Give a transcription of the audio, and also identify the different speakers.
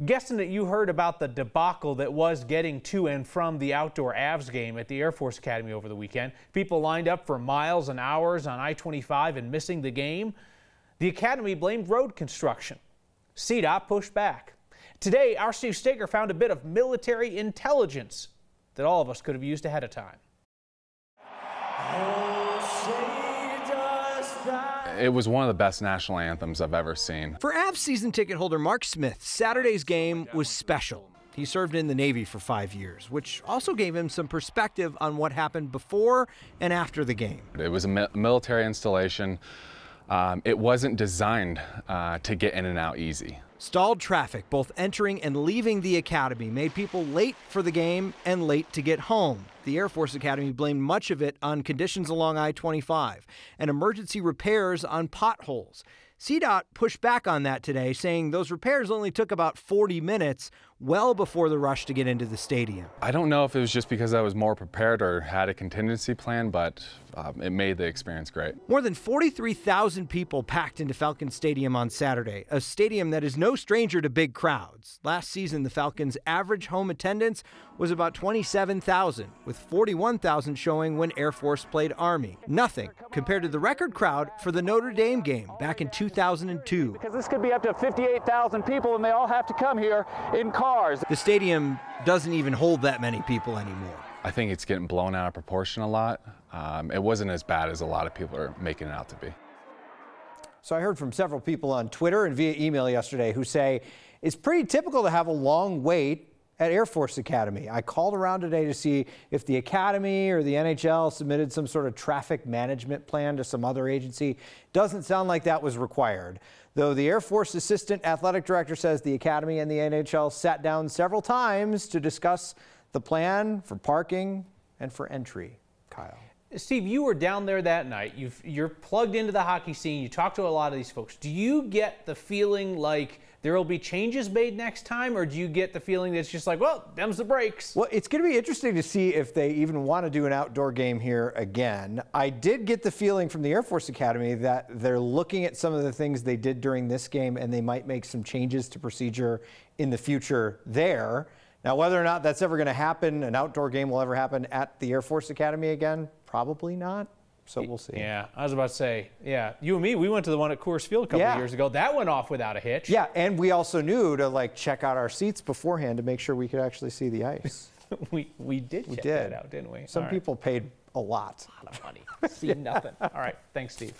Speaker 1: Guessing that you heard about the debacle that was getting to and from the outdoor Avs game at the Air Force Academy over the weekend. People lined up for miles and hours on I-25 and missing the game. The Academy blamed road construction. CDOT pushed back. Today, our Steve Staker found a bit of military intelligence that all of us could have used ahead of time.
Speaker 2: It was one of the best national anthems I've ever seen.
Speaker 3: For Avs season ticket holder Mark Smith, Saturday's game was special. He served in the Navy for 5 years, which also gave him some perspective on what happened before and after the game.
Speaker 2: It was a military installation. It wasn't designed to get in and out easy.
Speaker 3: Stalled traffic, both entering and leaving the academy, made people late for the game and late to get home. The Air Force Academy blamed much of it on conditions along I-25 and emergency repairs on potholes. CDOT pushed back on that today, saying those repairs only took about 40 minutes, well before the rush to get into the stadium.
Speaker 2: I don't know if it was just because I was more prepared or had a contingency plan, but it made the experience great.
Speaker 3: More than 43,000 people packed into Falcons Stadium on Saturday, a stadium that is no stranger to big crowds. Last season, the Falcons' average home attendance was about 27,000, with 41,000 showing when Air Force played Army. Nothing compared to the record crowd for the Notre Dame game back in 2002.
Speaker 4: Because this could be up to 58,000 people, and they all have to come here in cars.
Speaker 3: The stadium doesn't even hold that many people anymore.
Speaker 2: I think it's getting blown out of proportion a lot. It wasn't as bad as a lot of people are making it out to be.
Speaker 5: So I heard from several people on Twitter and via email yesterday who say it's pretty typical to have a long wait at Air Force Academy. I called around today to see if the Academy or the NHL submitted some sort of traffic management plan to some other agency. Doesn't sound like that was required. Though the Air Force Assistant Athletic Director says the Academy and the NHL sat down several times to discuss the plan for parking and for entry. Kyle.
Speaker 1: Steve, you were down there that night. You're plugged into the hockey scene. You talk to a lot of these folks. Do you get the feeling like there will be changes made next time, or do you get the feeling that it's just like, well, them's the breaks?
Speaker 5: Well, it's going to be interesting to see if they even want to do an outdoor game here again. I did get the feeling from the Air Force Academy that they're looking at some of the things they did during this game, and they might make some changes to procedure in the future there. Now, whether or not that's ever going to happen, an outdoor game will ever happen at the Air Force Academy again, probably not. So we'll see.
Speaker 1: Yeah, I was about to say, yeah, you and me, we went to the one at Coors Field a couple of years ago. That went off without a hitch.
Speaker 5: Yeah, and we also knew to like check out our seats beforehand to make sure we could actually see the ice.
Speaker 1: we did check that out, didn't we?
Speaker 5: Some people paid a lot.
Speaker 1: A lot of money. See nothing. All right, thanks, Steve.